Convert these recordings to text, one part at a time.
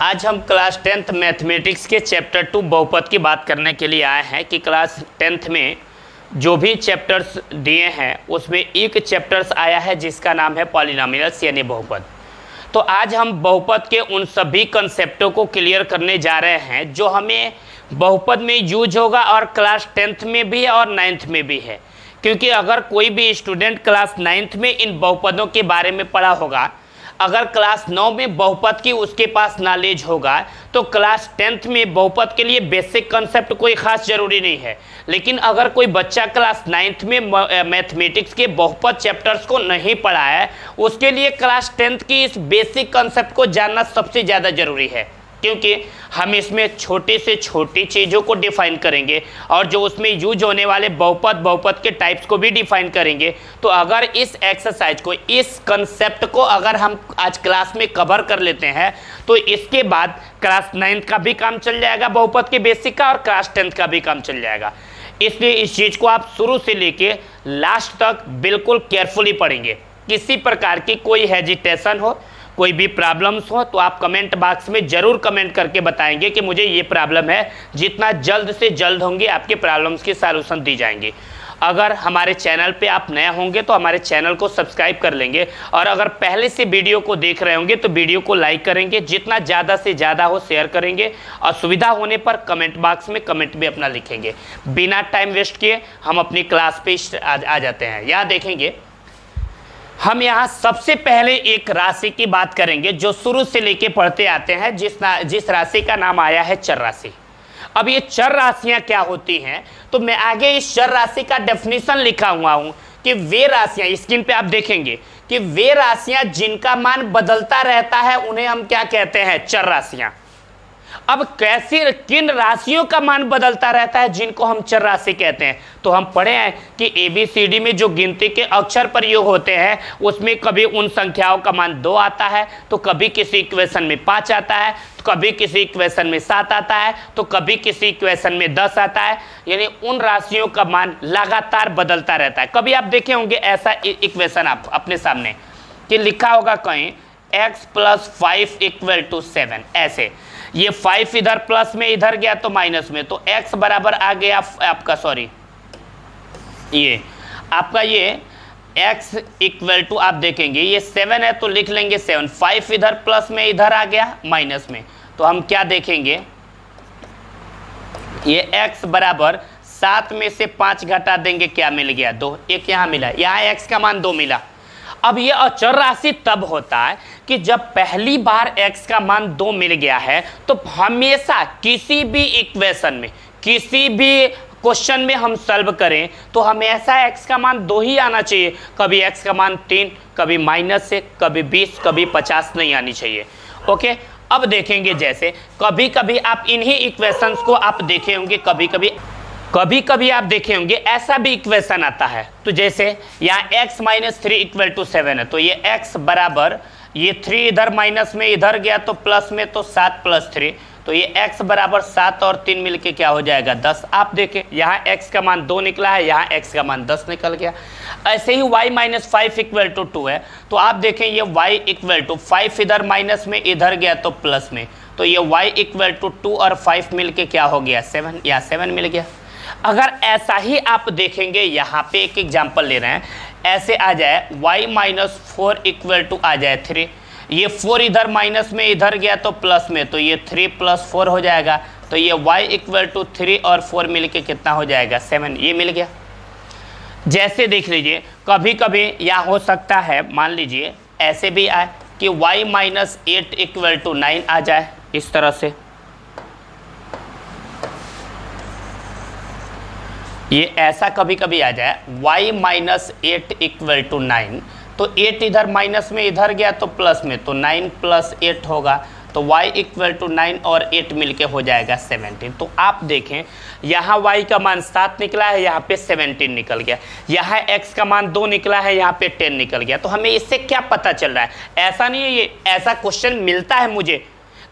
आज हम class 10th mathematics के चैप्टर 2 बहुपद की बात करने के लिए आए हैं कि क्लास 10th में जो भी चैप्टर्स दिए हैं उसमें एक चैप्टर्स आया है जिसका नाम है पॉलिनोमियल्स यानी बहुपद। तो आज हम बहुपद के उन सभी कंसेप्टों को क्लियर करने जा रहे हैं जो हमें बहुपद में यूज होगा और क्लास 10th में भी है और 9th में भी है। क्योंकि अगर कोई भी स्टूडेंट क्लास 9th में इन बहुपदों के बारे में पढ़ा होगा, अगर क्लास 9 में बहुपद की उसके पास नॉलेज होगा तो क्लास 10th में बहुपद के लिए बेसिक कंसेप्ट कोई खास जरूरी नहीं है। लेकिन अगर कोई बच्चा क्लास 9th में मैथमेटिक्स के बहुपद चैप्टर्स को नहीं पढ़ा है, उसके लिए क्लास 10th की इस बेसिक कंसेप्ट को जानना सबसे ज़्यादा ज़रूरी है। क्योंकि हम इसमें छोटी से छोटी चीज़ों को डिफाइन करेंगे और जो उसमें यूज होने वाले बहुपद के टाइप्स को भी डिफाइन करेंगे। तो अगर इस एक्सरसाइज को, इस कंसेप्ट को अगर हम आज क्लास में कवर कर लेते हैं तो इसके बाद क्लास 9th का भी काम चल जाएगा बहुपद के बेसिक का और क्लास 10th का भी काम चल जाएगा। इसलिए इस चीज़ को आप शुरू से लेके लास्ट तक बिल्कुल केयरफुली पढ़ेंगे। किसी प्रकार की कोई हेजिटेशन हो, कोई भी प्रॉब्लम्स हो तो आप कमेंट बॉक्स में ज़रूर कमेंट करके बताएंगे कि मुझे ये प्रॉब्लम है। जितना जल्द से जल्द होंगे आपके प्रॉब्लम्स की सॉल्यूशन दी जाएंगी। अगर हमारे चैनल पे आप नए होंगे तो हमारे चैनल को सब्सक्राइब कर लेंगे और अगर पहले से वीडियो को देख रहे होंगे तो वीडियो को लाइक करेंगे, जितना ज़्यादा से ज़्यादा हो शेयर करेंगे और सुविधा होने पर कमेंट बॉक्स में कमेंट भी अपना लिखेंगे। बिना टाइम वेस्ट किए हम अपनी क्लास पे आ जाते हैं। यहाँ देखेंगे, हम यहाँ सबसे पहले एक राशि की बात करेंगे जो शुरू से लेके पढ़ते आते हैं, जिस राशि का नाम आया है चर राशि। अब ये चर राशियाँ क्या होती हैं तो मैं आगे इस चर राशि का डेफिनेशन लिखा हुआ हूँ कि वे राशियाँ, स्क्रीन पे आप देखेंगे कि वे राशियाँ जिनका मान बदलता रहता है उन्हें हम क्या कहते हैं, चर राशियाँ। अब कैसे, किन राशियों का मान बदलता रहता है जिनको हम चर राशि कहते हैं, तो हम पढ़े हैं कि ABCD में जो गिनती के अक्षर प्रयोग होते हैं उसमें कभी उन संख्याओं का मान 2 आता है, तो कभी किसी इक्वेशन में 5 आता है, तो कभी किसी इक्वेशन में 7 आता है, तो कभी किसी इक्वेशन में 10 आता है। यानी उन राशियों का मान लगातार बदलता रहता है। कभी आप देखे होंगे ऐसा इक्वेशन आप अपने सामने कि लिखा होगा कहीं x + 5 = 7, ऐसे ये 5 इधर प्लस में इधर गया तो माइनस में, तो x बराबर आ गया आपका, सॉरी ये आपका ये x = आप देखेंगे ये 7 है तो लिख लेंगे 7, 5 इधर प्लस में इधर आ गया माइनस में, तो हम क्या देखेंगे ये x बराबर 7 में से 5 घटा देंगे, क्या मिल गया 2, एक यहाँ मिला, यहाँ x का मान 2 मिला। अब ये अचर राशि तब होता है कि जब पहली बार x का मान 2 मिल गया है तो हमेशा किसी भी इक्वेशन में, किसी भी क्वेश्चन में हम सॉल्व करें तो हमेशा x का मान 2 ही आना चाहिए। कभी x का मान 3, कभी माइनस से, कभी 20, कभी 50 नहीं आनी चाहिए। ओके, अब देखेंगे जैसे कभी कभी आप इन्हीं इक्वेशंस को आप देखे होंगे, कभी कभी आप देखे होंगे ऐसा भी इक्वेशन आता है। तो जैसे यहाँ x - 3 = 7 है, तो ये x बराबर ये 3 इधर माइनस में इधर गया तो प्लस में, तो 7 + 3, तो ये x बराबर 7 और 3 मिलके क्या हो जाएगा 10। आप देखें यहाँ x का मान 2 निकला है, यहाँ x का मान 10 निकल गया। ऐसे ही y - 5 = 2 है, तो आप देखें ये y = 5 इधर माइनस में इधर गया तो प्लस में, तो ये y = 2 और 5 मिलके क्या हो गया 7, या 7 मिल गया। अगर ऐसा ही आप देखेंगे, यहाँ पे एक एग्जांपल ले रहे हैं, ऐसे आ जाए y - 4 = आ जाए 3, ये 4 इधर माइनस में इधर गया तो प्लस में, तो ये 3 + 4 हो जाएगा, तो ये y = 3 और 4 मिलके कितना हो जाएगा 7, ये मिल गया। जैसे देख लीजिए कभी कभी यहाँ हो सकता है, मान लीजिए ऐसे भी आए कि y - 8 = 9 आ जाए, इस तरह से ये ऐसा कभी कभी आ जाए y - 8 = 9, तो 8 इधर माइनस में इधर गया तो प्लस में, तो 9 + 8 होगा, तो y = 9 और 8 मिलके हो जाएगा 17। तो आप देखें यहाँ y का मान 7 निकला है, यहाँ पे 17 निकल गया, यहाँ x का मान 2 निकला है, यहाँ पे 10 निकल गया। तो हमें इससे क्या पता चल रहा है, ऐसा नहीं है ये ऐसा क्वेश्चन मिलता है मुझे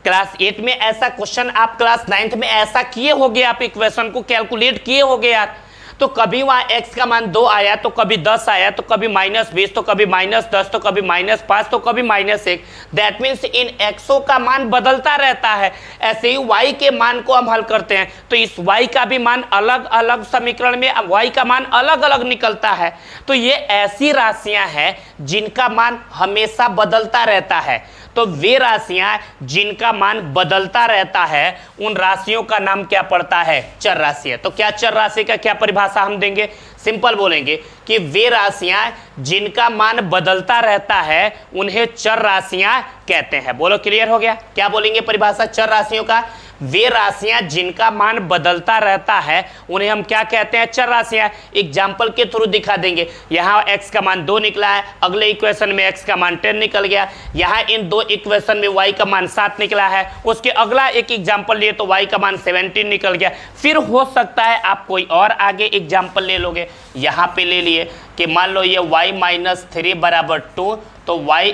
क्लास 8 में, ऐसा क्वेश्चन आप क्लास 9th में ऐसा किए होगे, आप इक्वेशन को कैलकुलेट किए होगे यार। तो कभी वहां x का मान 2 आया, तो कभी 10 आया, तो कभी -20, तो कभी -10, तो कभी -5, तो कभी -1। दैट मीन्स इन xओ का मान बदलता रहता है। ऐसे ही y के मान को हम हल करते हैं तो इस y का भी मान अलग अलग समीकरण में y का मान अलग अलग निकलता है। तो ये ऐसी राशियां हैं जिनका मान हमेशा बदलता रहता है। तो वे राशियां जिनका मान बदलता रहता है उन राशियों का नाम क्या पड़ता है? चर राशि है। तो क्या चर राशि का क्या परिभाषा हम देंगे? सिंपल बोलेंगे कि वे राशियां जिनका मान बदलता रहता है उन्हें चर राशियां कहते हैं। बोलो क्लियर हो गया? क्या बोलेंगे परिभाषा चर राशियों का? वे राशियां जिनका मान बदलता रहता है उन्हें हम क्या कहते हैं? चर राशियां। एग्जाम्पल के थ्रू दिखा देंगे। यहाँ x का मान 2 निकला है, अगले इक्वेशन में x का मान 10 निकल गया, यहाँ इन 2 इक्वेशन में y का मान 7 निकला है, उसके अगला एक एग्जाम्पल लिए तो y का मान 17 निकल गया। फिर हो सकता है आप कोई और आगे एग्जाम्पल ले लोगे। यहाँ पे ले लिए कि मान लो ये y - 3 = 2, तो y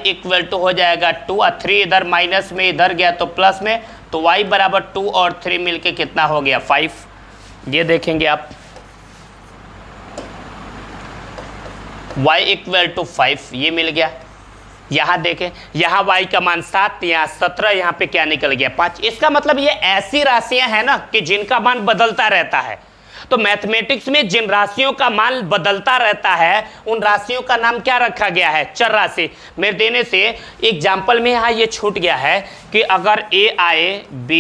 = हो जाएगा 2 और 3 इधर माइनस में इधर गया तो प्लस में, तो y = 2 और 3 मिलके कितना हो गया? 5। ये देखेंगे आप y = 5 ये मिल गया। यहाँ देखें, यहाँ y का मान 7, यहाँ 17, यहाँ पे क्या निकल गया? 5। इसका मतलब ये ऐसी राशियां हैं ना कि जिनका मान बदलता रहता है। तो मैथमेटिक्स में जिन राशियों का मान बदलता रहता है उन राशियों का नाम क्या रखा गया है? चर राशि। मेरे देने से एग्जाम्पल में यहाँ ये छूट गया है कि अगर a आए, b,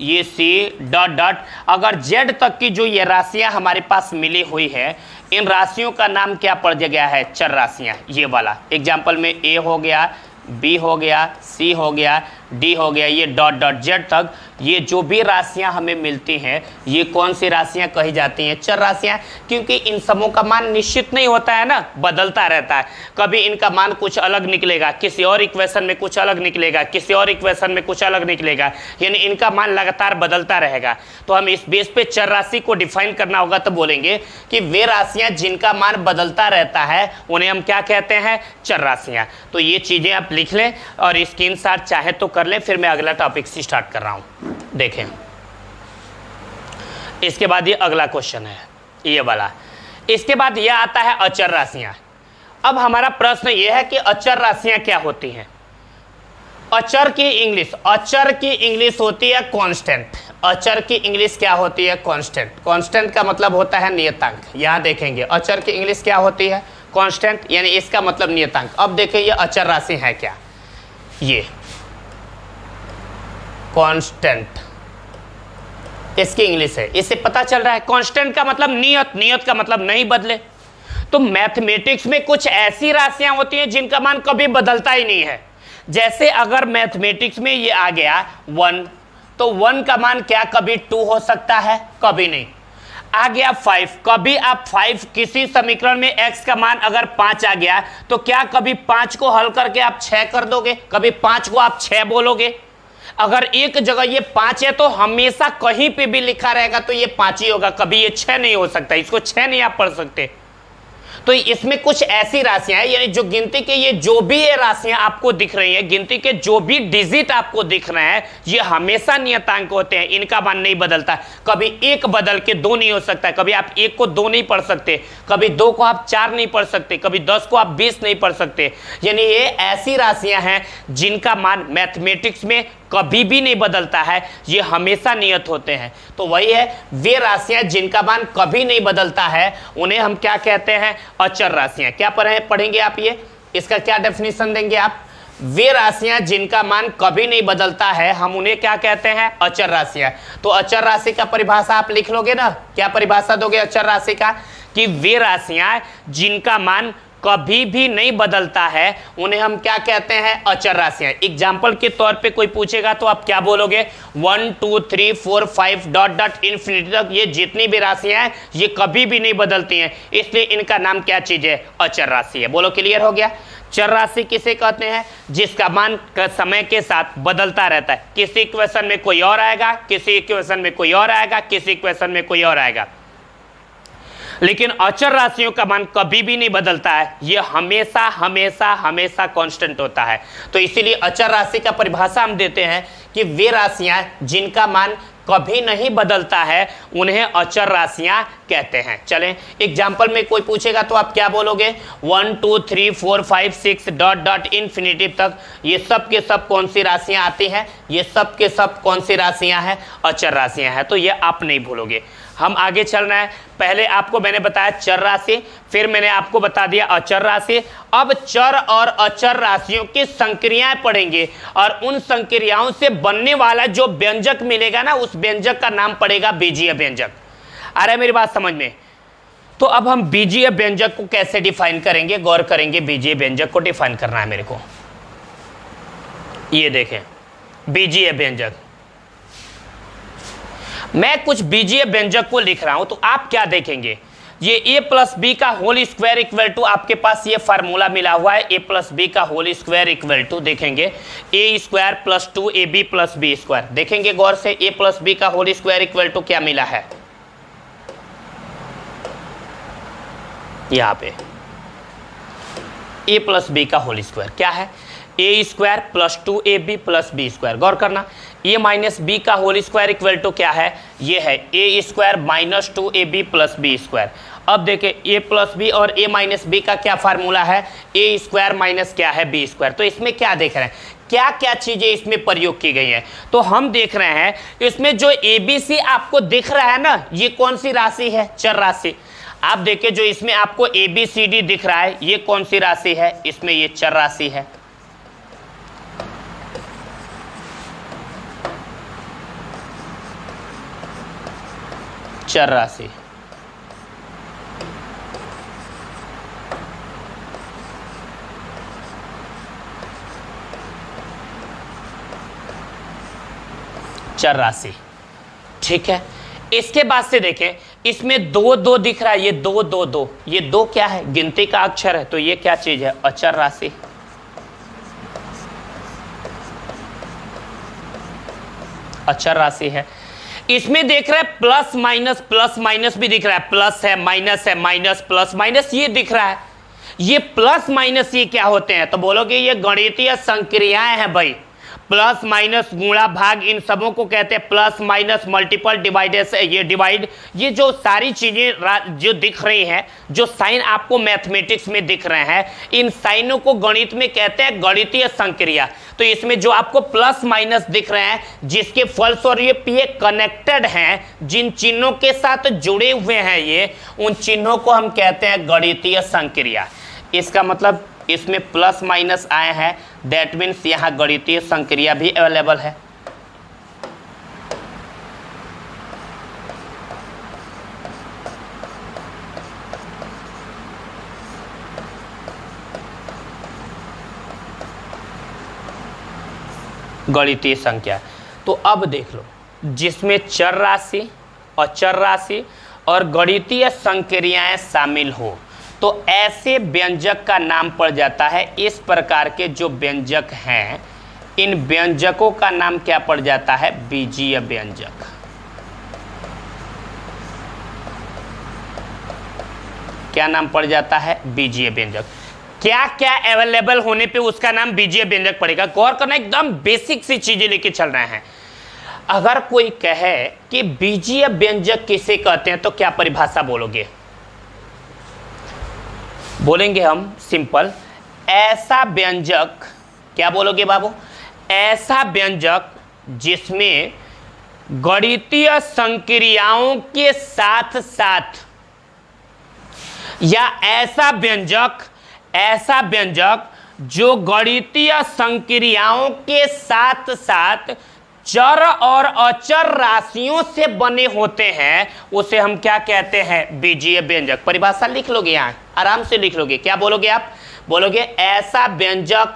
ये c डॉट अगर z तक की जो ये राशियां हमारे पास मिली हुई है इन राशियों का नाम क्या पड़ गया है? चर राशियां। ये वाला एग्जाम्पल में a हो गया, b हो गया, c हो गया, d हो गया, ये डॉट z तक ये जो भी राशियां हमें मिलती हैं ये कौन सी राशियां कही जाती हैं? चर राशियां। क्योंकि इन सबों का मान निश्चित नहीं होता है ना, बदलता रहता है। कभी इनका मान कुछ अलग निकलेगा, किसी और इक्वेशन में कुछ अलग निकलेगा, किसी और इक्वेशन में कुछ अलग निकलेगा, यानी इनका मान लगातार बदलता रहेगा। तो हम इस बेस पे चर राशि को डिफाइन करना होगा तो बोलेंगे कि वे राशियां जिनका मान बदलता रहता है उन्हें हम क्या कहते हैं? चर राशियां। तो ये चीज़ें आप लिख लें और स्क्रीनशॉट चाहे तो कर लें। फिर मैं अगला टॉपिक से स्टार्ट कर रहा हूँ। देखें, इसके बाद ये अगला क्वेश्चन है ये वाला। इसके बाद यह आता है अचर राशियां। अब हमारा प्रश्न यह है कि अचर राशियां क्या होती हैं? अचर की इंग्लिश होती है कांस्टेंट। अचर की इंग्लिश क्या होती है? कांस्टेंट। कांस्टेंट का मतलब होता है नियतांक। यहां देखेंगे अचर की इंग्लिश क्या होती है? कांस्टेंट, यानी इसका मतलब नियतांक। अब देखें ये अचर राशि है क्या? ये कांस्टेंट इसकी इंग्लिश है। इससे पता चल रहा है कांस्टेंट का मतलब नियत, नियत का मतलब नहीं बदले। तो मैथमेटिक्स में कुछ ऐसी राशियां होती हैं जिनका मान कभी बदलता ही नहीं है। जैसे अगर मैथमेटिक्स में ये आ गया 1, तो 1 का मान क्या कभी 2 हो सकता है? कभी नहीं। आ गया 5, कभी आप 5 किसी समीकरण में x का मान अगर 5 आ गया तो क्या कभी 5 को हल करके आप 6 कर दोगे? कभी 5 को आप 6 बोलोगे? अगर एक जगह ये 5 है तो हमेशा कहीं पे भी लिखा रहेगा तो ये 5 ही होगा, कभी ये 6 नहीं हो सकता। इसको 6 नहीं आप पढ़ सकते। तो इसमें कुछ ऐसी राशियां हैं, यानी जो गिनती के ये जो भी ये राशियां आपको दिख रही हैं, गिनती के जो भी डिजिट आपको दिख रहे हैं ये हमेशा नियतांक होते हैं, इनका मान नहीं बदलता। कभी 1 बदल के 2 नहीं हो सकता, कभी आप 1 को 2 नहीं पढ़ सकते, कभी 2 को आप 4 नहीं पढ़ सकते, कभी 10 को आप 20 नहीं पढ़ सकते। यानी ये ऐसी राशियां हैं जिनका मान मैथमेटिक्स में कभी भी नहीं बदलता है, ये हमेशा नियत होते हैं। तो वही है, वे राशियां जिनका मान कभी नहीं बदलता है उन्हें हम क्या कहते हैं? अचर राशियां। क्या पढ़ेंगे आप? ये इसका क्या डेफिनेशन देंगे आप? वे राशियां जिनका मान कभी नहीं बदलता है हम उन्हें क्या कहते हैं? अचर राशियां। तो अचर राशि का परिभाषा आप लिख लोगे ना? क्या परिभाषा दोगे अचर राशि का? कि वे राशियां जिनका मान कभी भी नहीं बदलता है उन्हें हम क्या कहते हैं? अचर राशियां। एग्जाम्पल के तौर पे कोई पूछेगा तो आप क्या बोलोगे? 1 2 3 4 5 डॉट इन्फिनिटी तक ये जितनी भी राशियां हैं ये कभी भी नहीं बदलती हैं, इसलिए इनका नाम क्या चीज है? अचर राशि है। बोलो क्लियर हो गया? चर राशि किसे कहते हैं? जिसका मान समय के साथ बदलता रहता है। किसी इक्वेशन में कोई और आएगा, किसी इक्वेशन में कोई और आएगा, किसी इक्वेशन में कोई और आएगा, लेकिन अचर राशियों का मान कभी भी नहीं बदलता है, ये हमेशा हमेशा हमेशा कांस्टेंट होता है। तो इसीलिए अचर राशि का परिभाषा हम देते हैं कि वे राशियां जिनका मान कभी नहीं बदलता है उन्हें अचर राशियां कहते हैं। चलें एग्जाम्पल में कोई पूछेगा तो आप क्या बोलोगे, 1 2 3 4 5 6 डॉट डॉट इन्फिनिटिव तक ये सब के सब कौन सी राशियां आती हैं, ये सब के सब कौन सी राशियां हैं, अचर राशियां हैं। तो ये आप नहीं भूलोगे। हम आगे चल रहे हैं। पहले आपको मैंने बताया चर राशि, फिर मैंने आपको बता दिया अचर राशि। अब चर और अचर राशियों की संक्रियाएं पढ़ेंगे और उन संक्रियाओं से बनने वाला जो व्यंजक मिलेगा ना, उस व्यंजक का नाम पड़ेगा बीजीय व्यंजक। आ रहा है मेरी बात समझ में? तो अब हम बीजीय व्यंजक को कैसे डिफाइन करेंगे, गौर करेंगे। बीजीय व्यंजक को डिफाइन करना है मेरे को। ये देखें बीजीय व्यंजक, मैं कुछ बीजीय व्यंजक को लिख रहा हूं तो आप क्या देखेंगे, ये a प्लस बी का होल स्क्वायर इक्वल टू, आपके पास ये फार्मूला मिला हुआ है, a प्लस बी का होल स्क्वायर इक्वल टू, देखेंगे a square plus 2ab plus B square. देखेंगे गौर से, a प्लस बी का होल स्क्वायर इक्वल टू क्या मिला है, यहां पे a प्लस बी का होल स्क्वायर क्या है, a square plus 2ab plus B square. गौर करना, a माइनस बी का होल स्क्वायर इक्वल टू क्या है, ये है a square minus 2ab plus B square. अब देखें a प्लस बी और a माइनस बी का क्या फार्मूला है, a स्क्वायर माइनस क्या है बी स्क्वायर। तो इसमें क्या देख रहे हैं, क्या क्या चीजें इसमें प्रयोग की गई हैं। तो हम देख रहे हैं इसमें जो ABC आपको दिख रहा है ना, ये कौन सी राशि है, चर राशि। आप देखिए जो इसमें आपको ABCD दिख रहा है, ये कौन सी राशि है, इसमें ये चर राशि है। चर राशि। चर राशि, ठीक है। इसके बाद से देखें इसमें 2 2 दिख रहा है, ये 2 2 2, ये 2 क्या है, गिनती का अक्षर है, तो ये क्या चीज है, अचर राशि। अचर राशि है। इसमें देख रहा है प्लस माइनस भी दिख रहा है, प्लस है माइनस प्लस माइनस ये दिख रहा है। ये प्लस माइनस ये क्या होते हैं, तो बोलोगे ये गणितीय संक्रियाएं हैं भाई। प्लस माइनस गुणा भाग इन सबों को कहते हैं प्लस माइनस मल्टीपल डिवाइडेड, ये डिवाइड, ये जो सारी चीजें जो दिख रही हैं, जो साइन आपको मैथमेटिक्स में दिख रहे हैं, इन साइनों को गणित में कहते हैं गणितीय संक्रिया। तो इसमें जो आपको प्लस माइनस दिख रहे हैं, जिसके फलस्वरूप ये कनेक्टेड हैं, जिन चिन्हों के साथ जुड़े हुए हैं ये, उन चिन्हों को हम कहते हैं गणितीय संक्रिया। इसका मतलब इसमें प्लस माइनस आए हैं, दैट मीन्स यहाँ गणितीय संक्रिया भी अवेलेबल है। गणितीय संख्या। तो अब देख लो, जिसमें चर राशि, अचर राशि और गणितीय संक्रियाएं शामिल हो, तो ऐसे व्यंजक का नाम पड़ जाता है, इस प्रकार के जो व्यंजक हैं, इन व्यंजकों का नाम क्या पड़ जाता है, बीजीय व्यंजक। क्या नाम पड़ जाता है, बीजीय व्यंजक। क्या क्या अवेलेबल होने पे उसका नाम बीजीय व्यंजक पड़ेगा। गौर करना, एकदम बेसिक सी चीजें लेके चल रहे हैं। अगर कोई कहे कि बीजीय व्यंजक किसे कहते हैं, तो क्या परिभाषा बोलोगे, बोलेंगे हम सिंपल, ऐसा व्यंजक, क्या बोलोगे बाबू, ऐसा व्यंजक जिसमें गणितीय संक्रियाओं के साथ साथ, या ऐसा व्यंजक जो गणितीय संक्रियाओं के साथ साथ चर और अचर राशियों से बने होते हैं, उसे हम क्या कहते हैं, बीजीय व्यंजक। परिभाषा लिख लोगे, यहाँ आराम से लिख लोगे। क्या बोलोगे आप, बोलोगे ऐसा व्यंजक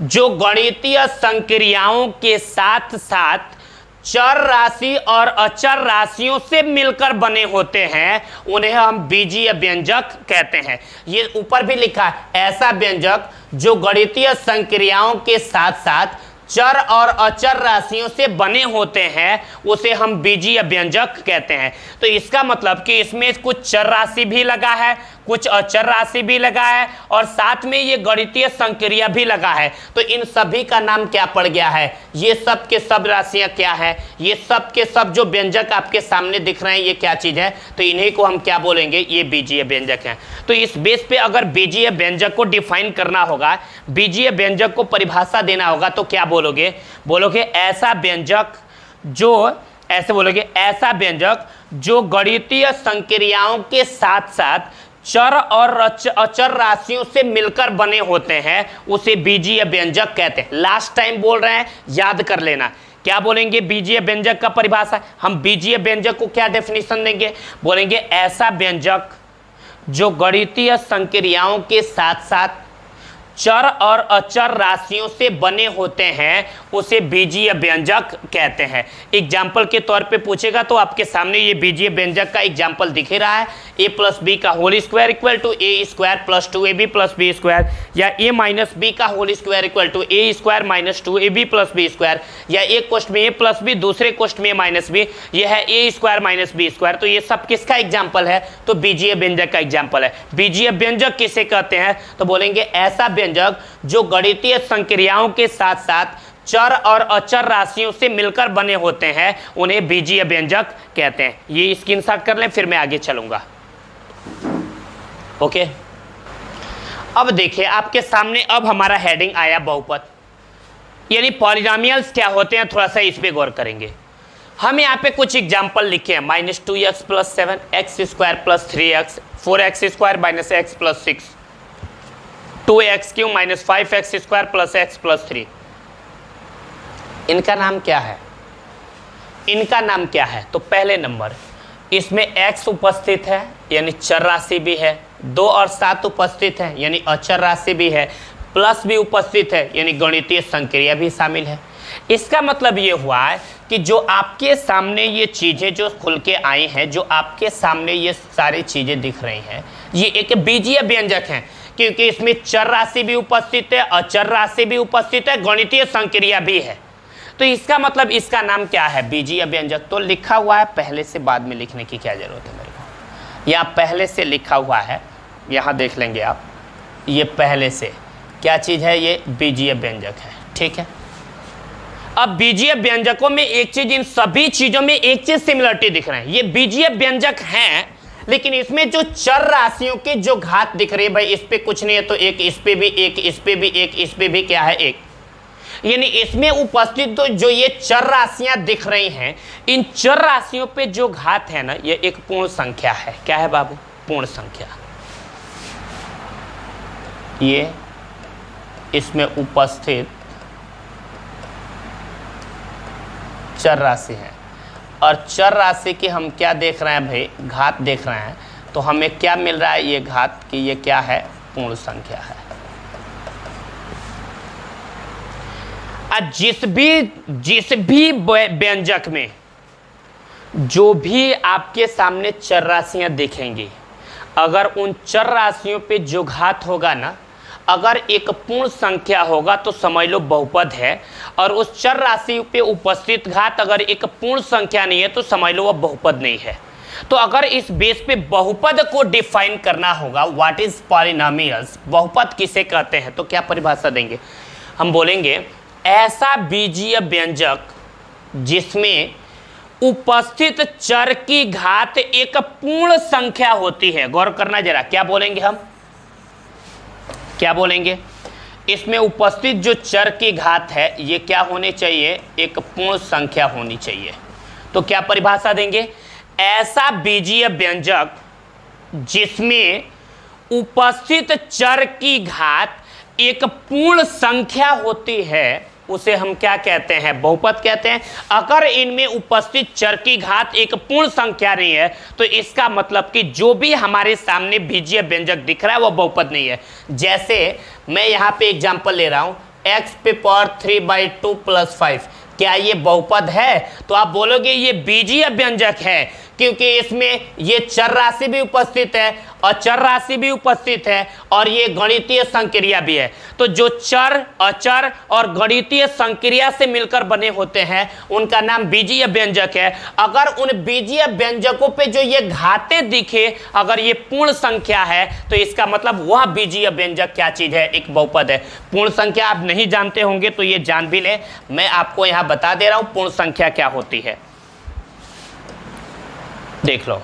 जो गणितीय संक्रियाओं के साथ साथ चर राशि और अचर राशियों से मिलकर बने होते हैं, उन्हें हम बीजीय व्यंजक कहते हैं। ये ऊपर भी लिखा है, ऐसा व्यंजक जो गणितीय संक्रियाओं के साथ साथ चर और अचर राशियों से बने होते हैं, उसे हम बीजीय व्यंजक कहते हैं। तो इसका मतलब कि इसमें कुछ चर राशि भी लगा है, कुछ अचर राशि भी लगा है और साथ में ये गणितीय संक्रिया भी लगा है। तो इन सभी का नाम क्या पड़ गया है? ये सब के सब राशियां क्या है? ये सब के सब जो व्यंजक आपके सामने दिख रहे हैं ये क्या चीज है? तो इन्हीं को हम क्या बोलेंगे? ये बीजीय व्यंजक हैं। तो इस बेस पे अगर बीजीय व्यंजक को डिफाइन करना होगा, बीजीय व्यंजक को परिभाषा देना होगा, तो क्या बोलोगे? बोलोगे ऐसा व्यंजक जो, ऐसे बोलोगे ऐसा व्यंजक जो गणितीय संक्रियाओं के साथ साथ चर और अचर राशियों से मिलकर बने होते हैं, उसे बीजीय व्यंजक कहते हैं। लास्ट टाइम बोल रहे हैं, याद कर लेना। क्या बोलेंगे बीजीय व्यंजक का परिभाषा? हम बीजीय व्यंजक को क्या डेफिनेशन देंगे? बोलेंगे ऐसा व्यंजक जो गणितीय संक्रियाओं के साथ साथ चर और अचर राशियों से बने होते हैं, उसे बीजीय व्यंजक कहते हैं। एग्जाम्पल के तौर पे पूछेगा तो आपके सामने ये बीजीय व्यंजक का एग्जाम्पल दिख रहा है। a प्लस बी का whole square equal to A square plus 2ab plus B square, या a माइनस बी का whole square equal to A square minus 2ab plus B square, या एक क्वेश्चन में a प्लस बी, दूसरे question में minus B, यह है a square minus B square. तो ये सब किसका एग्जाम्पल है? तो बीजीय व्यंजक का एग्जाम्पल है। बीजीय व्यंजक किसे कहते हैं? तो बोलेंगे ऐसा व्यंजक जो गणितीय संक्रियाओं के साथ साथ चर और अचर राशियों से मिलकर बने होते हैं, उन्हें बीजीय व्यंजक कहते हैं। ये स्क्रीनशॉट कर लें, फिर मैं आगे चलूंगा। ओके, अब देखिए आपके सामने अब हमारा हेडिंग आया बहुपद, यानी पॉलिनोमियल्स क्या होते हैं, थोड़ा सा इस पे गौर करेंगे। हम यहाँ पे कुछ एग्जाम्पल लिखे हैं। -2x + 7, x² + 3x, 4x² - x + 6, 2x³ - 5x² + x + 3। इनका नाम क्या है? इनका नाम क्या है? तो पहले नंबर, इसमें x उपस्थित है यानी चर राशि भी है, 2 और 7 उपस्थित है यानी अचर राशि भी है, प्लस भी उपस्थित है यानी गणितीय संक्रिया भी शामिल है। इसका मतलब ये हुआ है कि जो आपके सामने ये चीज़ें जो खुल के आई हैं, जो आपके सामने ये सारी चीज़ें दिख रही हैं, ये एक बीजीय व्यंजक हैं, क्योंकि इसमें चर राशि भी उपस्थित है, अचर राशि भी उपस्थित है, गणितीय संक्रिया भी है। तो इसका मतलब इसका नाम क्या है? बीजीय व्यंजक। तो लिखा हुआ है, पहले से बाद में लिखने की क्या जरूरत है मेरे को? यहाँ पहले से लिखा हुआ है, यहाँ देख लेंगे आप, ये पहले से क्या चीज़ है? ये बीजीय व्यंजक है। ठीक है, अब बीजीय व्यंजकों में एक चीज, इन सभी चीजों में एक चीज सिमिलरिटी दिख रहे हैं। ये बीजीय व्यंजक हैं, लेकिन इसमें जो चर राशियों के जो घात दिख रही है, भाई इस पे कुछ नहीं है तो एक इस पे भी, एक इस पे भी, एक इस पे भी क्या है? एक। यानी इसमें उपस्थित तो जो ये चर राशियां दिख रही हैं, इन चर राशियों पे जो घात है ना, ये एक पूर्ण संख्या है। क्या है बाबू? पूर्ण संख्या। ये इसमें उपस्थित चर राशि है, और चर राशि की हम क्या देख रहे हैं भाई? घात देख रहे हैं। तो हमें क्या मिल रहा है? ये घात की ये क्या है? पूर्ण संख्या है। जिस भी व्यंजक में जो भी आपके सामने चर राशियां दिखेंगी, अगर उन चर राशियों पे जो घात होगा ना, अगर एक पूर्ण संख्या होगा तो समझ लो बहुपद है, और उस चर राशि पे उपस्थित घात अगर एक पूर्ण संख्या नहीं है तो समझ लो वह बहुपद नहीं है। तो अगर इस बेस पे बहुपद को डिफाइन करना होगा, व्हाट इज पॉलिनोमियल्स, बहुपद किसे कहते हैं, तो क्या परिभाषा देंगे? हम बोलेंगे ऐसा बीजीय व्यंजक जिसमें उपस्थित चर की घात एक पूर्ण संख्या होती है। गौर करना जरा, क्या बोलेंगे हम? क्या बोलेंगे? इसमें उपस्थित जो चर की घात है ये क्या होनी चाहिए? एक पूर्ण संख्या होनी चाहिए। तो क्या परिभाषा देंगे? ऐसा बीजीय व्यंजक जिसमें उपस्थित चर की घात एक पूर्ण संख्या होती है, उसे हम क्या कहते हैं? बहुपद कहते हैं। अगर इनमें उपस्थित चर की घात एक पूर्ण संख्या नहीं है तो इसका मतलब कि जो भी हमारे सामने बीजीय व्यंजक दिख रहा है वो बहुपद नहीं है। जैसे मैं यहाँ पे एग्जांपल ले रहा हूँ, x⁴ + 5। क्या ये बहुपद है? तो आप बोलोगे ये बीजीय व्यंजक है, क्योंकि इसमें ये चर राशि भी उपस्थित है, अचर राशि भी उपस्थित है, और ये गणितीय संक्रिया भी है। तो जो चर, अचर और गणितीय संक्रिया से मिलकर बने होते हैं उनका नाम बीजीय व्यंजक है। अगर उन बीजीय व्यंजकों पे जो ये घाते दिखे, अगर ये पूर्ण संख्या है, तो इसका मतलब वह बीजीय व्यंजक क्या चीज है? एक बहुपद है। पूर्ण संख्या आप नहीं जानते होंगे तो ये जान भी ले, मैं आपको यहां बता दे रहा हूं पूर्ण संख्या क्या होती है। देख लो,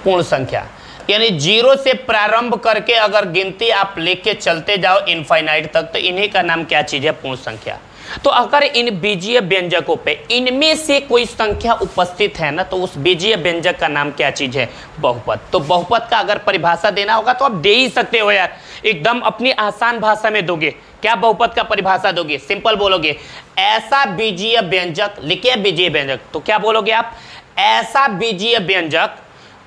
पूर्ण संख्या यानी जीरो से प्रारंभ करके अगर गिनती आप लेके चलते जाओ इनफाइनाइट तक, तो इन्हीं का नाम क्या चीज है? पूर्ण संख्या। तो अगर इन बीजीय व्यंजकों पे इनमें से कोई संख्या उपस्थित है ना, तो उस बीजीय व्यंजक का नाम क्या चीज है? बहुपद। तो बहुपद का अगर परिभाषा देना होगा तो आप दे ही सकते हो यार, एकदम अपनी आसान भाषा में दोगे। क्या बहुपद का परिभाषा दोगे? सिंपल बोलोगे, ऐसा बीजीय व्यंजक, लिखिए बीजीय व्यंजक, तो क्या बोलोगे आप? ऐसा बीजीय व्यंजक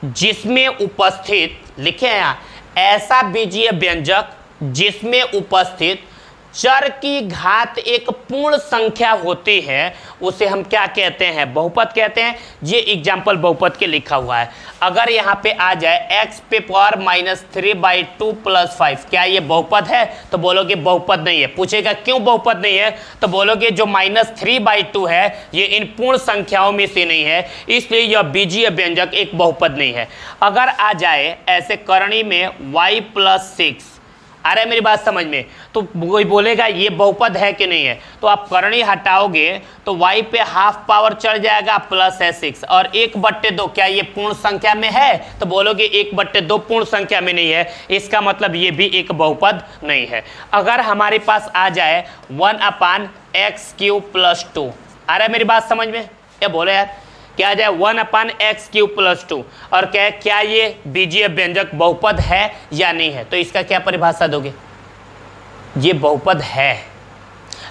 जिसमें उपस्थित, लिखे यहाँ, ऐसा बीजीय व्यंजक जिसमें उपस्थित चर की घात एक पूर्ण संख्या होती है, उसे हम क्या कहते हैं? बहुपद कहते हैं। ये एग्जाम्पल बहुपद के लिखा हुआ है। अगर यहाँ पे आ जाए x पे पावर -3/2 + 5, क्या ये बहुपद है? तो बोलोगे बहुपद नहीं है। पूछेगा क्यों बहुपद नहीं है? तो बोलोगे जो -3/2 है ये इन पूर्ण संख्याओं में से नहीं है, इसलिए यह बीजीय व्यंजक एक बहुपद नहीं है। अगर आ जाए ऐसे करणी में y + 6, आ रहा है मेरी बात समझ में? तो कोई बोलेगा ये बहुपद है कि नहीं है? तो आप करणी हटाओगे तो y पे हाफ पावर चढ़ जाएगा प्लस है 6, और 1/2 क्या ये पूर्ण संख्या में है? तो बोलोगे 1/2 पूर्ण संख्या में नहीं है, इसका मतलब ये भी एक बहुपद नहीं है। अगर हमारे पास आ जाए 1/x³ + 2, आ रहा है मेरी बात समझ में? ये बोले यार, क्या आ जाए 1/x³ + 2, और क्या ये बीजीय व्यंजक बहुपद है या नहीं है? तो इसका क्या परिभाषा दोगे? ये बहुपद है,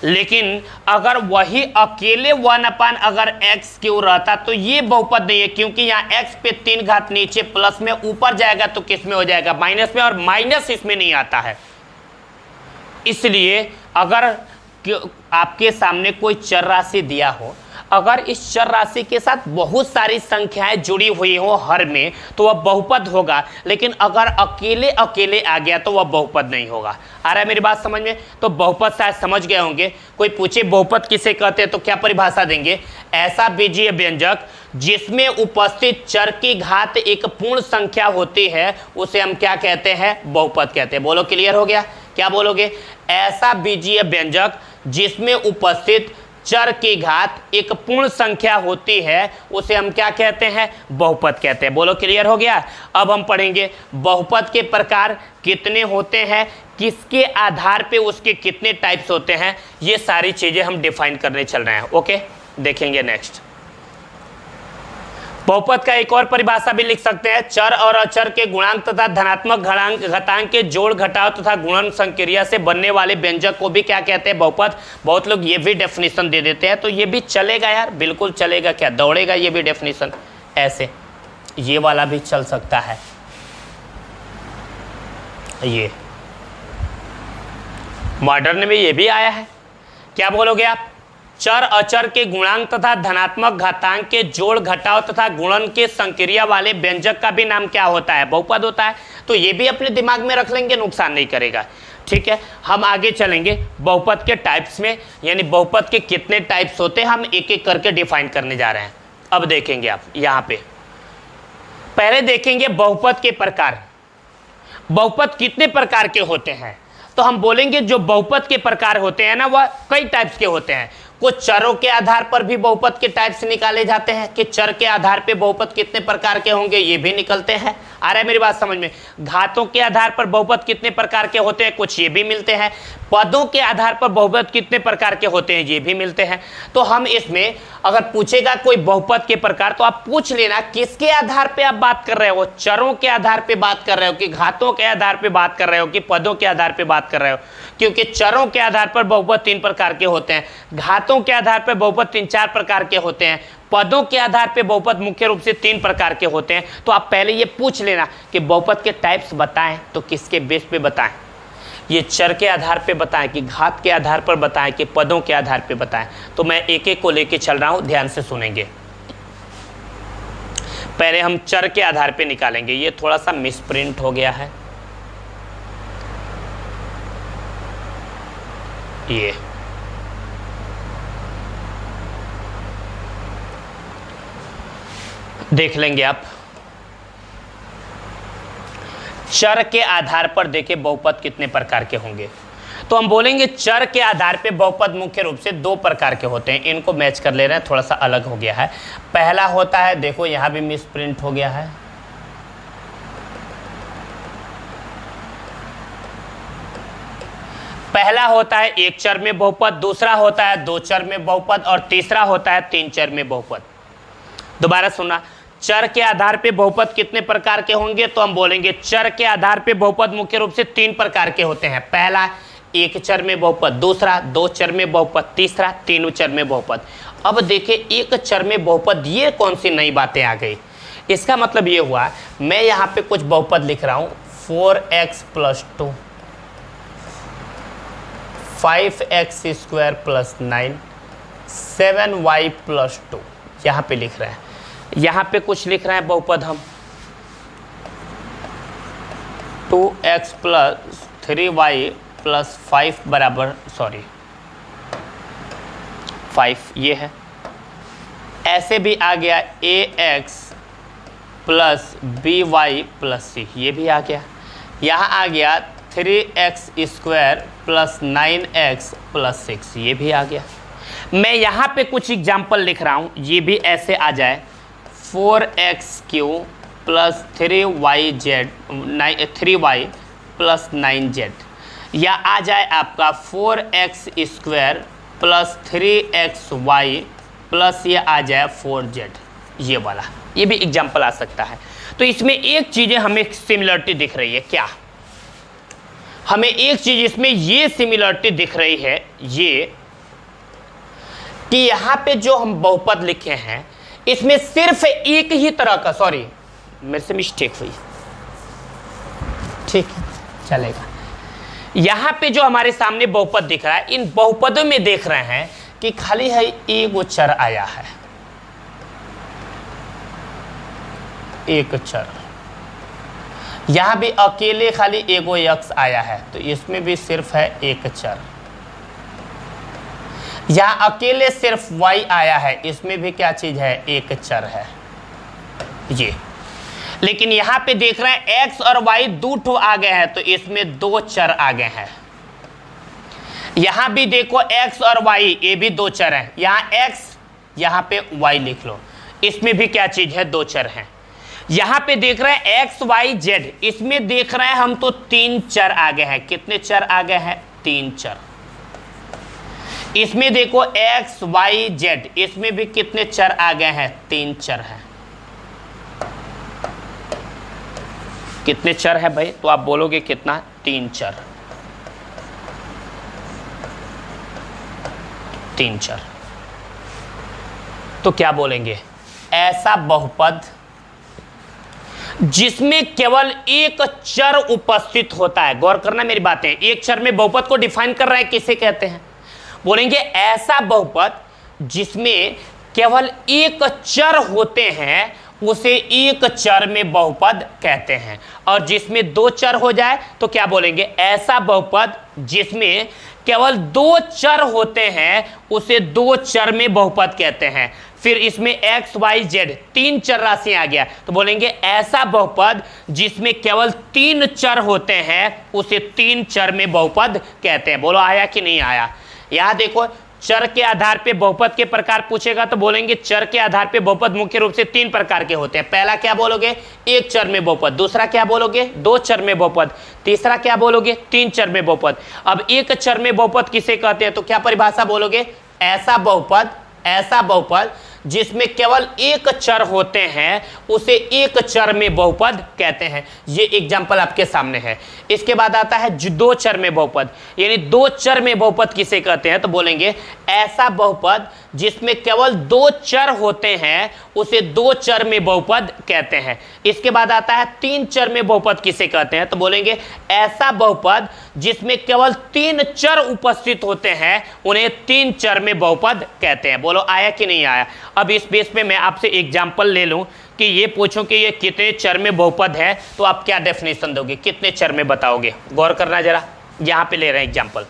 लेकिन अगर वही अकेले 1/x³ रहता तो ये बहुपद नहीं है, क्योंकि यहाँ x पे 3 घात नीचे प्लस में ऊपर जाएगा तो किस में हो जाएगा? माइनस में, और माइनस इसमें नहीं आता है। इसलिए अगर आपके सामने कोई चर राशि दिया हो, अगर इस चर राशि के साथ बहुत सारी संख्याएं जुड़ी हुई हो हर में, तो वह बहुपद होगा, लेकिन अगर अकेले अकेले आ गया तो वह बहुपद नहीं होगा। आ रहा है मेरी बात समझ में? तो बहुपद शायद समझ गए होंगे। कोई पूछे बहुपद किसे कहते हैं तो क्या परिभाषा देंगे? ऐसा बीजीय व्यंजक जिसमें उपस्थित चर की घात एक पूर्ण संख्या होती है, उसे हम क्या कहते हैं? बहुपद कहते हैं। बोलो, क्लियर हो गया? क्या बोलोगे? ऐसा बीजीय व्यंजक जिसमें उपस्थित चर की घात एक पूर्ण संख्या होती है, उसे हम क्या कहते हैं? बहुपद कहते हैं। बोलो, क्लियर हो गया? अब हम पढ़ेंगे बहुपद के प्रकार कितने होते हैं, किसके आधार पे उसके कितने टाइप्स होते हैं, ये सारी चीजें हम डिफाइन करने चल रहे हैं। ओके, देखेंगे नेक्स्ट। बहुपद का एक और परिभाषा भी लिख सकते हैं, चर और अचर के गुणांक तथा धनात्मक घातांक के जोड़ घटाव तथा गुणन संक्रिया से बनने वाले व्यंजक को भी क्या कहते हैं? बहुपद। बहुत लोग ये भी डेफिनेशन दे देते हैं, तो ये भी चलेगा यार, बिल्कुल चलेगा। क्या दौड़ेगा? ये भी डेफिनेशन ऐसे, ये वाला भी चल सकता है। ये मॉडर्न में ये भी आया है। क्या बोलोगे आप? चर अचर के गुणांक तथा धनात्मक घातांक के जोड़ घटाव तथा गुणन के संक्रिया वाले व्यंजक का भी नाम क्या होता है? बहुपद होता है। तो ये भी अपने दिमाग में रख लेंगे, नुकसान नहीं करेगा। ठीक है, हम आगे चलेंगे बहुपद के टाइप्स में, यानी बहुपद के कितने टाइप्स होते हैं हम एक एक करके डिफाइन करने जा रहे हैं। अब देखेंगे आप यहाँ पे, पहले देखेंगे बहुपद के प्रकार। बहुपद कितने प्रकार के होते हैं? तो हम बोलेंगे जो बहुपद के प्रकार होते हैं ना, वह कई टाइप्स के होते हैं। कुछ चरों के आधार पर भी बहुपद के टाइप्स निकाले जाते हैं कि चर के आधार पे बहुपद कितने प्रकार के होंगे, ये भी निकलते हैं। आ रहा है मेरी बात समझ में? घातों के आधार पर बहुपद कितने प्रकार के होते हैं, कुछ ये भी मिलते हैं। पदों के आधार पर बहुपद कितने प्रकार के होते हैं, ये भी मिलते हैं। तो हम इसमें अगर पूछेगा कोई बहुपद के प्रकार, तो आप पूछ लेना किसके आधार पे आप बात कर रहे हो? चरों के आधार पे बात कर रहे हो कि घातों के आधार पे बात कर रहे हो कि पदों के आधार पे बात कर रहे हो? क्योंकि चरों के आधार पर बहुपद 3 प्रकार के होते हैं, घातों के आधार पर बहुपद 3-4 प्रकार के होते हैं, पदों के आधार पे बहुपद मुख्य रूप से 3 प्रकार के होते हैं। तो आप पहले ये पूछ लेना कि बहुपद के टाइप्स बताएं, तो किसके बेस पे बताएं। ये चर के आधार पे बताएं कि घात के आधार पर बताएं कि पदों के आधार पे बताएं। तो मैं एक एक को लेके चल रहा हूं, ध्यान से सुनेंगे। पहले हम चर के आधार पे निकालेंगे। ये थोड़ा सा मिसप्रिंट हो गया है, ये देख लेंगे आप। चर के आधार पर देखिए बहुपद कितने प्रकार के होंगे। तो हम बोलेंगे चर के आधार पे बहुपद मुख्य रूप से दो प्रकार के होते हैं। इनको मैच कर ले रहे हैं, थोड़ा सा अलग हो गया है। पहला होता है, देखो यहां भी मिसप्रिंट हो गया है, पहला होता है एक चर में बहुपद, दूसरा होता है दो चर में बहुपद और तीसरा होता है तीन चर में बहुपद। दोबारा सुनना, चर के आधार पे बहुपद कितने प्रकार के होंगे? तो हम बोलेंगे चर के आधार पे बहुपद मुख्य रूप से तीन प्रकार के होते हैं। पहला एक चर में बहुपद, दूसरा दो चर में बहुपद, तीसरा तीन चर में बहुपद। अब देखिए एक चर में बहुपद, ये कौन सी नई बातें आ गई? इसका मतलब ये हुआ, मैं यहाँ पे कुछ बहुपद लिख रहा हूँ, 4x + 2, 5x² + 9, 7y + 2, यहाँ पे लिख रहे हैं। यहाँ पे कुछ लिख रहे हैं बहुपद हम, 2x + 3y + 5 बराबर 5, ये है। ऐसे भी आ गया ax + by + c, ये भी आ गया। यहाँ आ गया 3x² + 9x + 6, ये भी आ गया। मैं यहाँ पे कुछ एग्जाम्पल लिख रहा हूँ, ये भी ऐसे आ जाए, 4x³ + 3y + 9z, या आ जाए आपका 4x² + 3xy + ये आ जाए 4z, ये वाला, ये भी एग्जाम्पल आ सकता है। तो इसमें एक चीज़ें हमें सिमिलरिटी दिख रही है, क्या? हमें एक चीज़ इसमें ये सिमिलरिटी दिख रही है, ये कि यहाँ पे जो हम बहुपद लिखे हैं इसमें सिर्फ एक ही तरह का, सॉरी मेरे से मिस्टेक हुई, ठीक है चलेगा। यहाँ पे जो हमारे सामने बहुपद दिख रहा है, इन बहुपदों में देख रहे हैं कि खाली है एक चर आया है, एक चर। यहाँ भी अकेले खाली एगो x आया है, तो इसमें भी सिर्फ है एक चर। यहाँ अकेले सिर्फ y आया है, इसमें भी क्या चीज है? एक चर है ये। लेकिन यहाँ पे देख रहे हैं x और y दो ठो आ गए हैं, तो इसमें दो चर आ गए हैं। यहाँ भी देखो x और y, ये भी दो चर हैं। यहाँ x, यहाँ पे y लिख लो, इसमें भी क्या चीज है? दो चर हैं। यहाँ पे देख रहे हैं x y z, इसमें देख रहे हैं हम तो तीन चर आ गए हैं। कितने चर आ गए हैं? तीन चर। इसमें देखो x y z, इसमें भी कितने चर आ गए हैं? तीन चर हैं। कितने चर है भाई? तो आप बोलोगे कितना? तीन चर, तीन चर। तो क्या बोलेंगे? ऐसा बहुपद जिसमें केवल एक चर उपस्थित होता है। गौर करना मेरी बातें, एक चर में बहुपद को डिफाइन कर रहा है, किसे कहते हैं? बोलेंगे ऐसा बहुपद जिसमें केवल एक चर होते हैं, उसे एक चर में बहुपद कहते हैं। और जिसमें दो चर हो जाए तो क्या बोलेंगे? ऐसा बहुपद जिसमें केवल दो चर होते हैं, उसे दो चर में बहुपद कहते हैं। फिर इसमें x y z तीन चर राशि आ गया, तो बोलेंगे ऐसा बहुपद जिसमें केवल तीन चर होते हैं, उसे तीन चर में बहुपद कहते हैं। बोलो आया कि नहीं आया? यहाँ देखो, चर के आधार पे बहुपद के प्रकार पूछेगा तो बोलेंगे चर के आधार पे बहुपद मुख्य रूप से तीन प्रकार के होते हैं। पहला क्या बोलोगे? एक चर में बहुपद। दूसरा क्या बोलोगे? दो चर में बहुपद। तीसरा क्या बोलोगे? तीन चर में बहुपद। अब एक चर में बहुपद किसे कहते हैं? तो क्या परिभाषा बोलोगे? ऐसा बहुपद जिसमें केवल एक चर होते हैं उसे एक चर में बहुपद कहते हैं। ये एग्जांपल आपके सामने है। इसके बाद आता है दो चर में बहुपद, यानी दो चर में बहुपद किसे कहते हैं, तो बोलेंगे ऐसा बहुपद जिसमें केवल दो चर होते हैं उसे दो चर में बहुपद कहते हैं। इसके बाद आता है तीन चर में बहुपद किसे कहते हैं, तो बोलेंगे ऐसा बहुपद जिसमें केवल तीन चर उपस्थित होते हैं उन्हें तीन चर में बहुपद कहते हैं। बोलो आया कि नहीं आया। अब इस बेस पे मैं आपसे एग्जांपल ले लूं कि ये पूछूं कि ये कितने चर में बहुपद है, तो आप क्या डेफिनेशन दोगे, कितने चर में बताओगे। गौर करना जरा, यहां पे ले रहे हैं एग्जांपल।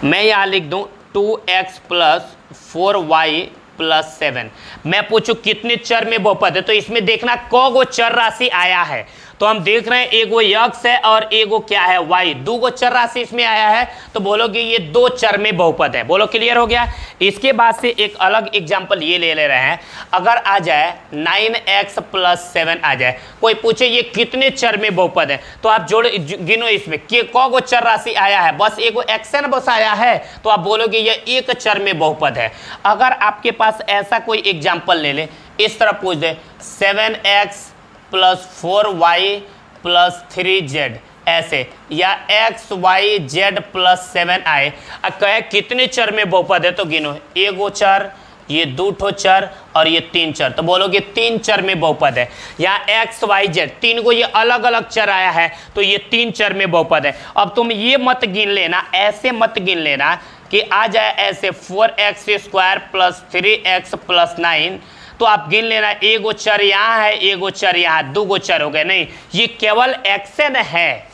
मैं यहां लिख दूं 2x + 4y + 7। मैं पूछूं कितने चर में बहुपद है, तो इसमें देखना कौगो चर राशि आया है। तो हम देख रहे हैं एगो x है और एगो क्या है y, दो गो चर राशि इसमें आया है, तो बोलोगे ये दो चर में बहुपद है। बोलो क्लियर हो गया। इसके बाद से एक अलग एग्जांपल ये ले रहे हैं। अगर आ जाए 9x + 7 आ जाए, कोई पूछे ये कितने चर में बहुपद है, तो आप जोड़ गिनो इसमें कि कौगो चर राशि आया है, बस एगो x है ना, बस आया है, तो आप बोलोगे ये एक चर में बहुपद है। अगर आपके पास ऐसा कोई एग्जाम्पल ले ले, इस तरह पूछ दे 7x + 4y + 3z ऐसे, या x y z + 7i, कहे कितने चर में बहुपद है, तो गिनो एगो चर, ये दो ठो चर और ये तीन चर, तो बोलोगे तीन चर में बहुपद है। या x y z तीन को ये अलग अलग चर आया है, तो ये तीन चर में बहुपद है। अब तुम ये मत गिन लेना, ऐसे मत गिन लेना कि आ जाए ऐसे 4x² + 3x + 9, तो आप गिन लेना एगो चर यहाँ है, एगो चर यहाँ, दो गो चर हो गए। नहीं, ये केवल एक्सन है।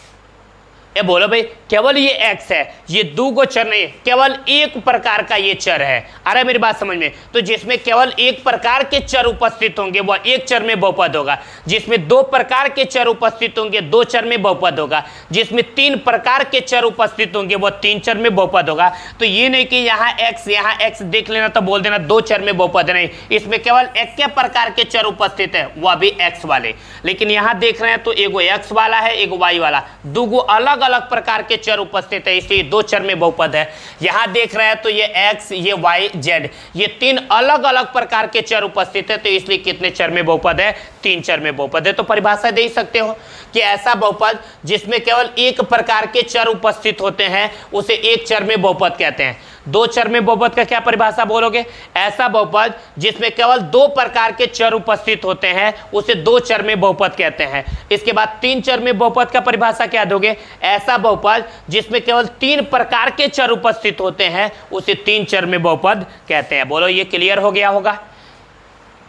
ये बोलो भाई केवल ये x है, ये दो गो चर नहीं है, केवल एक प्रकार का ये चर है। अरे मेरी बात समझ में, तो जिसमें केवल एक प्रकार के चर उपस्थित होंगे वह एक चर में बहुपद होगा। जिसमें दो प्रकार के चर उपस्थित होंगे दो चर में बहुपद होगा। जिसमें तीन प्रकार के चर उपस्थित होंगे वह तीन चर में बहुपद होगा। तो ये नहीं कि यहाँ x देख लेना तो बोल देना दो चर में बहुपद नहीं, इसमें केवल एक के प्रकार के चर उपस्थित है, वह भी x वाले। लेकिन यहाँ देख रहे हैं तो एगो x वाला है, एगो y वाला, दो गो अलग अलग प्रकार के चर उपस्थित है, इसलिए दो चर में बहुपद है। यहां देख रहे हैं तो ये x, ये y, z, ये तीन अलग अलग प्रकार के चर उपस्थित है, तो इसलिए कितने चर में बहुपद है, तीन चर में बहुपद है। तो परिभाषा दे सकते हो कि ऐसा बहुपद जिसमें केवल एक प्रकार के चर उपस्थित होते हैं उसे एक चर में बहुपद कहते हैं। दो चर में बहुपद का क्या परिभाषा बोलोगे, ऐसा बहुपद जिसमें केवल दो प्रकार के चर उपस्थित होते हैं उसे दो चर में बहुपद कहते हैं। इसके बाद तीन चर में बहुपद का परिभाषा क्या दोगे, ऐसा बहुपद जिसमें केवल तीन प्रकार के चर उपस्थित होते हैं उसे तीन चर में बहुपद कहते हैं। बोलो ये क्लियर हो गया होगा।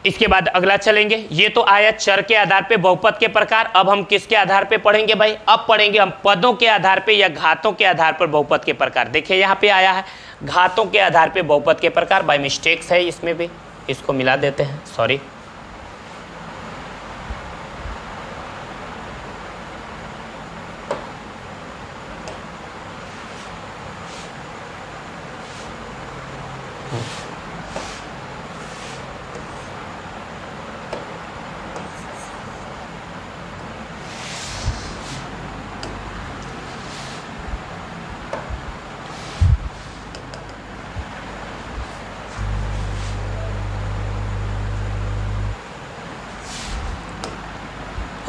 इसके बाद अगला चलेंगे, ये तो आया चर के आधार पे बहुपद के प्रकार। अब हम किसके आधार पे पढ़ेंगे भाई, अब पढ़ेंगे हम पदों के आधार पे या घातों के आधार पर बहुपद के प्रकार। देखिए यहाँ पे आया है घातों के आधार पे बहुपद के प्रकार, बाय मिस्टेक्स है इसमें भी, इसको मिला देते हैं, सॉरी।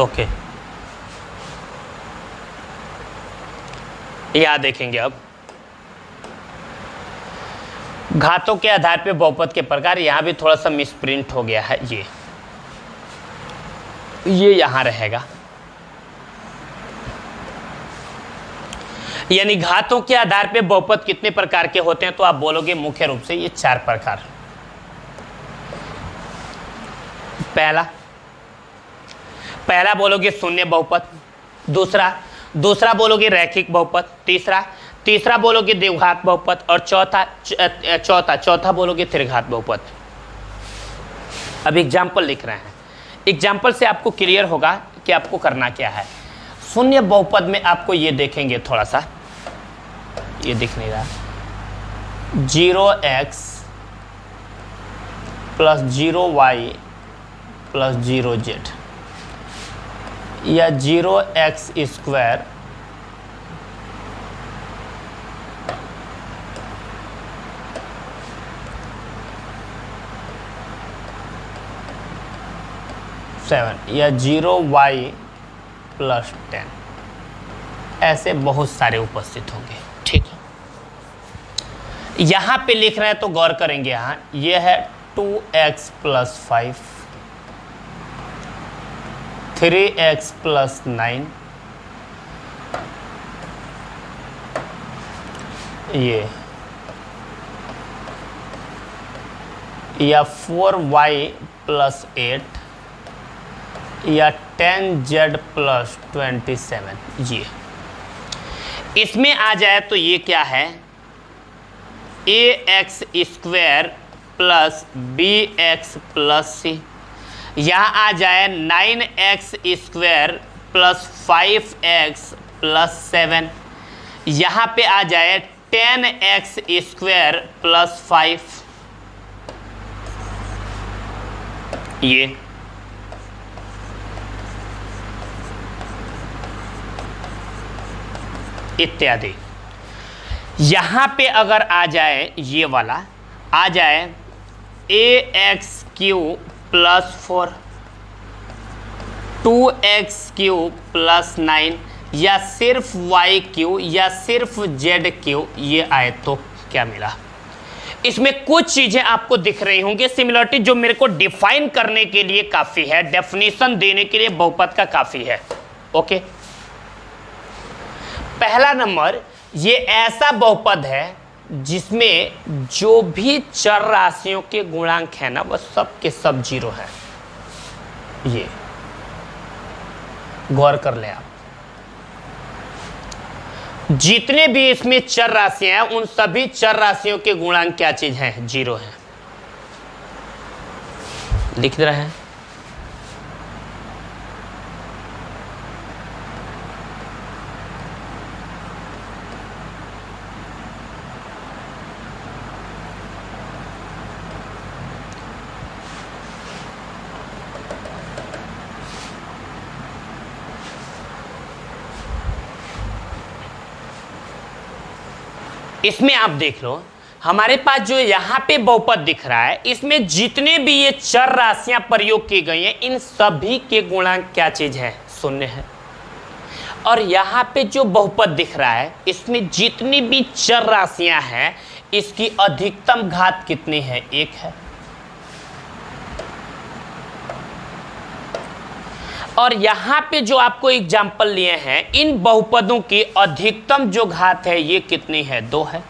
ओके याद देखेंगे अब घातों के आधार पे बहुपद के प्रकार। यहां भी थोड़ा सा मिसप्रिंट हो गया है, ये यहां रहेगा। यानी घातों के आधार पे बहुपद कितने प्रकार के होते हैं, तो आप बोलोगे मुख्य रूप से ये चार प्रकार। पहला बोलोगे शून्य बहुपद, दूसरा बोलोगे रैखिक बहुपद, तीसरा बोलोगे द्विघात बहुपद, और चौथा बोलोगे त्रिघात बहुपद। अब एग्जाम्पल लिख रहे हैं, एग्जाम्पल से आपको क्लियर होगा कि आपको करना क्या है। शून्य बहुपद में आपको ये देखेंगे, थोड़ा सा ये दिख नहीं रहा, 0x + 0y + 0z, या 0x² 7 या 0y प्लस 10, ऐसे बहुत सारे उपस्थित होंगे। ठीक है, यहाँ पे लिख रहे हैं तो गौर करेंगे। यहाँ ये है 2x प्लस 5, 3x प्लस 9, ये या 4y प्लस 8 या 10z प्लस 27। ये इसमें आ जाए तो ये क्या है, ax square plus bx plus c। यहाँ आ जाए 9x square plus 5x plus 7। यहाँ पे आ जाए 10x स्क्वायर प्लस 5। ये इत्यादि। यहाँ पे अगर आ जाए, ये वाला आ जाए ax cube plus 4, 2x cube plus 9 या सिर्फ y क्यूब या सिर्फ z क्यूब, ये आए तो क्या मिला। इसमें कुछ चीजें आपको दिख रही होंगी सिमिलरिटी, जो मेरे को डिफाइन करने के लिए काफी है, डेफिनेशन देने के लिए बहुपद का काफी है। ओके, पहला नंबर, ये ऐसा बहुपद है जिसमें जो भी चर राशियों के गुणांक है ना, वह सब के सब 0 है। ये गौर कर ले आप, जितने भी इसमें चर राशियां हैं उन सभी चर राशियों के गुणांक क्या चीज है, 0 है। लिख रहे हैं। इसमें आप देख लो, हमारे पास जो यहाँ पे बहुपद दिख रहा है, इसमें जितने भी ये चर राशियां प्रयोग की गई हैं, इन सभी के गुणांक क्या चीज है, 0 है। और यहाँ पे जो बहुपद दिख रहा है, इसमें जितनी भी चर राशियां हैं, इसकी अधिकतम घात कितनी है, 1 है। और यहाँ पे जो आपको एग्जाम्पल लिए हैं, इन बहुपदों की अधिकतम जो घात है, ये कितनी है, 2 है।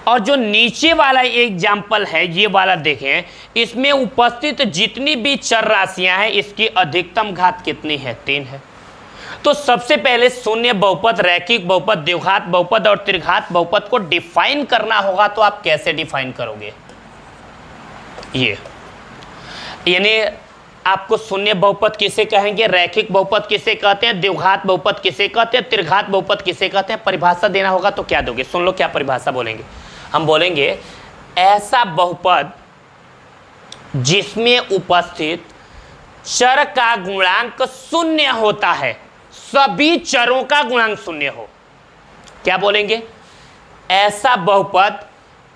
और जो नीचे वाला एग्जाम्पल है, ये वाला देखें, इसमें उपस्थित जितनी भी चर राशियां हैं, इसकी अधिकतम घात कितनी है, 3 है। तो सबसे पहले शून्य बहुपद, रैखिक बहुपद, द्विघात बहुपद और त्रिघात बहुपद को डिफाइन करना होगा। तो आप कैसे डिफाइन करोगे, ये यानी आपको शून्य बहुपद किसे कहेंगे, रैखिक बहुपद किसे कहते हैं, द्विघात बहुपद किसे कहते हैं, त्रिघात बहुपद किसे कहते हैं, परिभाषा देना होगा। तो क्या दोगे, सुन लो क्या परिभाषा बोलेंगे। हम बोलेंगे ऐसा बहुपद जिसमें उपस्थित चर का गुणांक 0 होता है, सभी चरों का गुणांक 0 हो। क्या बोलेंगे, ऐसा बहुपद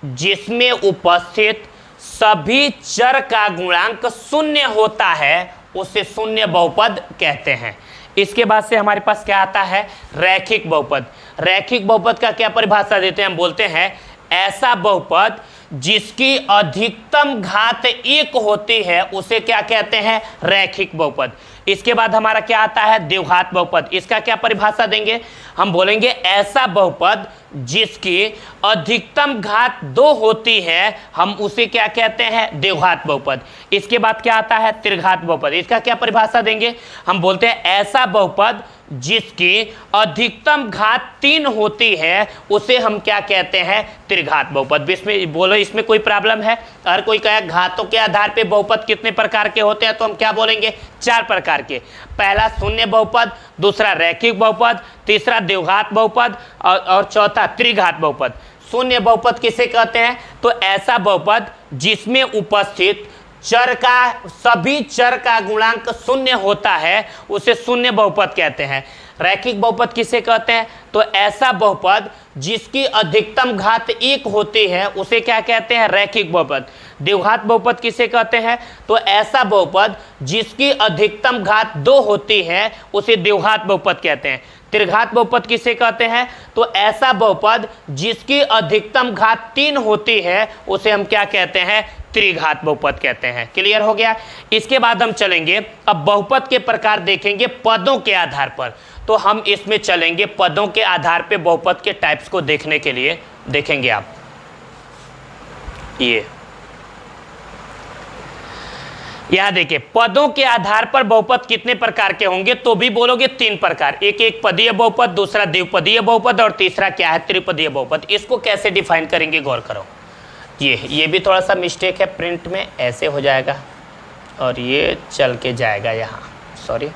जिसमें उपस्थित सभी चर का गुणांक 0 होता है, उसे शून्य बहुपद कहते हैं। इसके बाद से हमारे पास क्या आता है, रैखिक बहुपद। रैखिक बहुपद का क्या परिभाषा देते हैं, हम बोलते हैं ऐसा बहुपद जिसकी अधिकतम घात 1 होती है, उसे क्या कहते हैं, रैखिक बहुपद। इसके बाद हमारा क्या आता है, द्विघात बहुपद। इसका क्या परिभाषा देंगे, हम बोलेंगे ऐसा बहुपद जिसकी अधिकतम घात 2 होती है, हम उसे क्या कहते हैं, द्विघात बहुपद। इसके बाद क्या आता है, त्रिघात बहुपद। इसका क्या परिभाषा देंगे, हम बोलते हैं ऐसा बहुपद जिसकी अधिकतम घात 3 होती है, उसे हम क्या कहते हैं, त्रिघात बहुपद। इसमें बोलो, इसमें कोई प्रॉब्लम है? अगर कोई कहे घातों के आधार पे बहुपद कितने प्रकार के होते हैं, तो हम क्या बोलेंगे, 4 प्रकार के। पहला शून्य बहुपद, दूसरा रैखिक बहुपद, तीसरा द्विघात बहुपद और चौथा त्रिघात बहुपद। शून्य बहुपद किसे कहते हैं, तो ऐसा बहुपद जिसमें उपस्थित चर का, सभी चर का गुणांक 0 होता है, उसे शून्य बहुपद कहते हैं। रैखिक बहुपद किसे कहते हैं, तो ऐसा बहुपद जिसकी अधिकतम घात 1 होती है, उसे क्या कहते हैं, रैखिक बहुपद। द्विघात बहुपद किसे कहते हैं? तो ऐसा बहुपद जिसकी अधिकतम घात 2 होती है उसे द्विघात बहुपद कहते हैं। त्रिघात बहुपद किसे कहते हैं? तो ऐसा बहुपद जिसकी अधिकतम घात 3 होती है उसे हम क्या कहते हैं? त्रिघात बहुपद कहते हैं। क्लियर हो गया? इसके बाद हम चलेंगे, अब बहुपद के प्रकार देखेंगे पदों के आधार पर। तो हम इसमें चलेंगे पदों के आधार पे बहुपद के टाइप्स को देखने के लिए। देखेंगे आप ये यहां देखिए, पदों के आधार पर बहुपद कितने प्रकार के होंगे? तो भी बोलोगे 3 प्रकार, एक एक पदीय बहुपद, दूसरा द्विपदीय बहुपद और तीसरा क्या है? त्रिपदीय बहुपद। इसको कैसे डिफाइन करेंगे गौर करो। ये भी थोड़ा सा मिस्टेक है, प्रिंट में ऐसे हो जाएगा और ये चल के जाएगा यहाँ, सॉरी।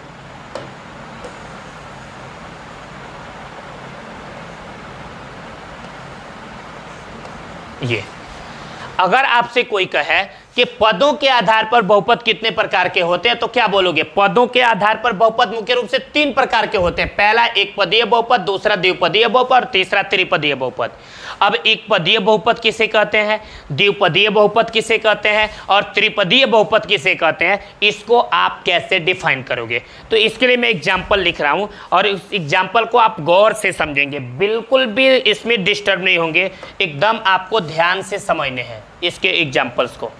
ये अगर आपसे कोई कहे कि पदों के आधार पर बहुपद कितने प्रकार के होते हैं तो क्या बोलोगे? पदों के आधार पर बहुपद मुख्य रूप से 3 प्रकार के होते हैं। पहला एक पदीय बहुपद, दूसरा द्विपदीय बहुपद और तीसरा त्रिपदीय बहुपद। अब एक पदीय बहुपद किसे कहते हैं, द्विपदीय बहुपद किसे कहते हैं और त्रिपदीय बहुपद किसे कहते हैं, इसको आप कैसे डिफाइन करोगे? तो इसके लिए मैं एग्जाम्पल लिख रहा हूं और इस एग्जाम्पल को आप गौर से समझेंगे, बिल्कुल भी इसमें डिस्टर्ब नहीं होंगे, एकदम आपको ध्यान से समझने हैं इसके एग्जाम्पल्स को।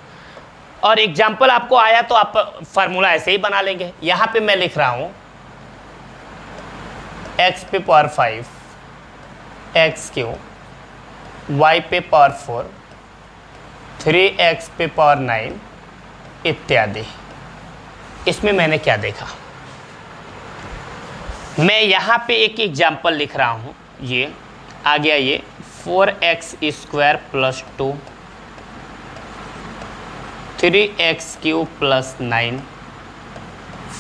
और एग्जाम्पल आपको आया तो आप फार्मूला ऐसे ही बना लेंगे। यहां पे मैं लिख रहा हूं x पे पावर 5 x क्यू, y पे पावर 4 3x पे पावर 9 इत्यादि। इसमें मैंने क्या देखा, मैं यहां पे एक एग्जाम्पल लिख रहा हूं। ये आ गया, ये 4x square plus 2, 3x cube plus 9,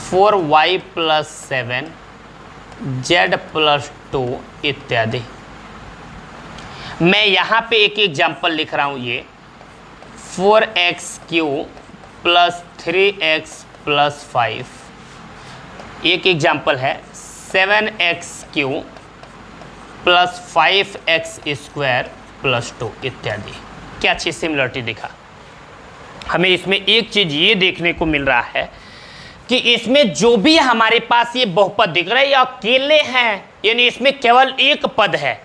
4y plus 7, z plus 2 इत्यादि। मैं यहाँ पे एक एग्जाम्पल लिख रहा हूँ, ये 4x cube plus 3x plus 5। एक एग्जाम्पल है 7x cube plus 5x square plus 2 इत्यादि। क्या चीज़ सिमिलरिटी दिखा? हमें इसमें एक चीज़ ये देखने को मिल रहा है कि इसमें जो भी हमारे पास ये बहुपद दिख रहा है ये अकेले हैं, यानी इसमें केवल एक पद है।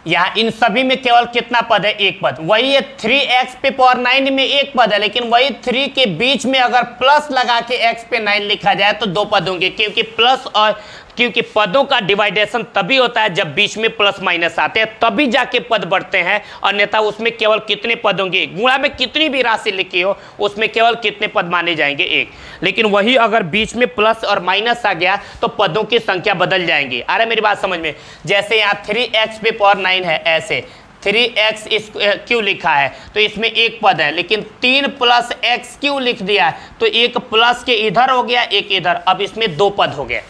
यहाँ इन सभी में केवल कितना पद है? एक पद। वही है 3x पे पावर 9 में एक पद है, लेकिन वही 3 के बीच में अगर प्लस लगा के x पे 9 लिखा जाए तो 2 पद होंगे, क्योंकि पदों का डिवाइडेशन तभी होता है जब बीच में प्लस माइनस आते हैं, तभी जाके पद बढ़ते हैं। अन्यथा उसमें केवल कितने पद होंगे? गुणा में कितनी भी राशि लिखी हो उसमें केवल कितने पद माने जाएंगे? एक। लेकिन वही अगर बीच में प्लस और माइनस आ गया तो पदों की संख्या बदल जाएंगी। आ रहा है मेरी बात समझ में? जैसे यहाँ 3x पे पावर 9 है, ऐसे 3x क्यू लिखा है तो इसमें एक पद है, लेकिन 3 प्लस x क्यू लिख दिया तो एक प्लस के इधर हो गया, एक इधर, अब इसमें 2 पद हो गए।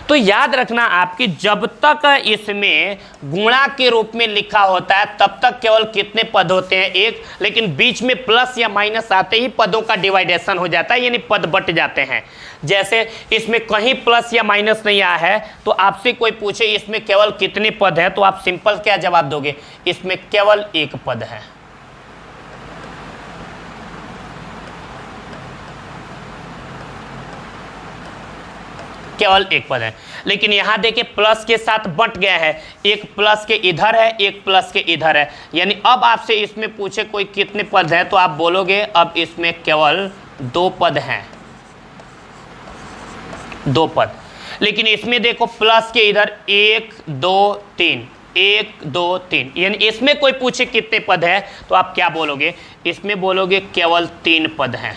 तो याद रखना आपकी, जब तक इसमें गुणा के रूप में लिखा होता है तब तक केवल कितने पद होते हैं? एक। लेकिन बीच में प्लस या माइनस आते ही पदों का डिवाइडेशन हो जाता है, यानी पद बट जाते हैं। जैसे इसमें कहीं प्लस या माइनस नहीं आया है तो आपसे कोई पूछे इसमें केवल कितने पद है तो आप सिंपल क्या जवाब दोगे? इसमें केवल एक पद है। केवल एक पद है। लेकिन यहां देखिए प्लस के साथ बंट गया है, एक प्लस के इधर है, एक प्लस के इधर है, यानी अब आपसे इसमें पूछे कोई कितने पद है तो आप बोलोगे अब इसमें केवल 2 पद हैं, 2 पद। लेकिन इसमें देखो प्लस के इधर 1 2 3, 1 2 3, यानी इसमें कोई पूछे कितने पद है तो आप क्या बोलोगे? इसमें बोलोगे केवल 3 पद हैं।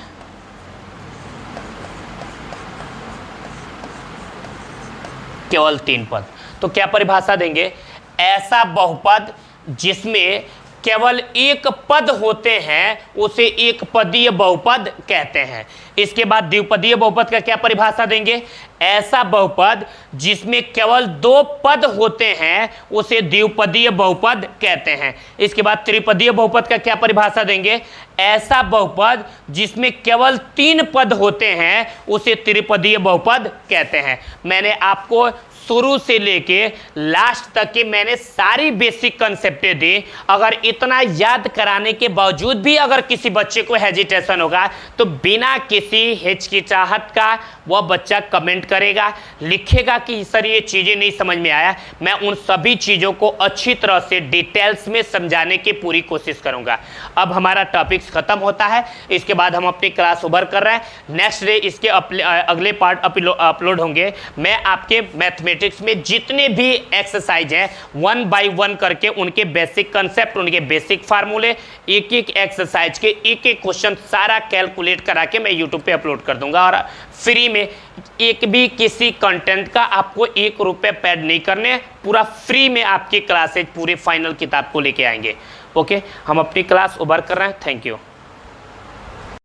केवल 3 पद। तो क्या परिभाषा देंगे? ऐसा बहुपद जिसमें केवल एक पद होते हैं उसे एक पदीय बहुपद कहते हैं। इसके बाद द्विपदीय बहुपद का क्या परिभाषा देंगे? ऐसा बहुपद जिसमें केवल 2 पद होते हैं उसे द्विपदीय बहुपद कहते हैं। इसके बाद त्रिपदीय बहुपद का क्या परिभाषा देंगे? ऐसा बहुपद जिसमें केवल 3 पद होते हैं उसे त्रिपदीय बहुपद कहते हैं। मैंने आपको शुरू से लेके लास्ट तक की मैंने सारी बेसिक कंसेप्टें दी। अगर इतना याद कराने के बावजूद भी अगर किसी बच्चे को हेजिटेशन होगा तो बिना किसी हिचकिचाहट का वह बच्चा कमेंट करेगा, लिखेगा कि सर ये चीज़ें नहीं समझ में आया। मैं उन सभी चीज़ों को अच्छी तरह से डिटेल्स में समझाने की पूरी कोशिश करूंगा। अब हमारा टॉपिक्स खत्म होता है, इसके बाद हम अपनी क्लास ओवर कर रहे हैं। नेक्स्ट डे इसके अगले पार्ट अपलोड होंगे। मैं आपके मैथमेटिक्स में जितने भी एक्सरसाइज हैं 1 बाय 1 करके उनके बेसिक कंसेप्ट, उनके बेसिक फार्मूले, एक एक एक्सरसाइज के एक एक क्वेश्चन सारा कैलकुलेट करा के मैं यूट्यूब पे अपलोड कर दूंगा। और फ्री में एक भी किसी कंटेंट का आपको 1 रुपये पेड नहीं करने, पूरा फ्री में आपकी क्लासेज पूरे फाइनल किताब को लेके आएंगे। ओके, हम अपनी क्लास ओवर कर रहे हैं। Thank you.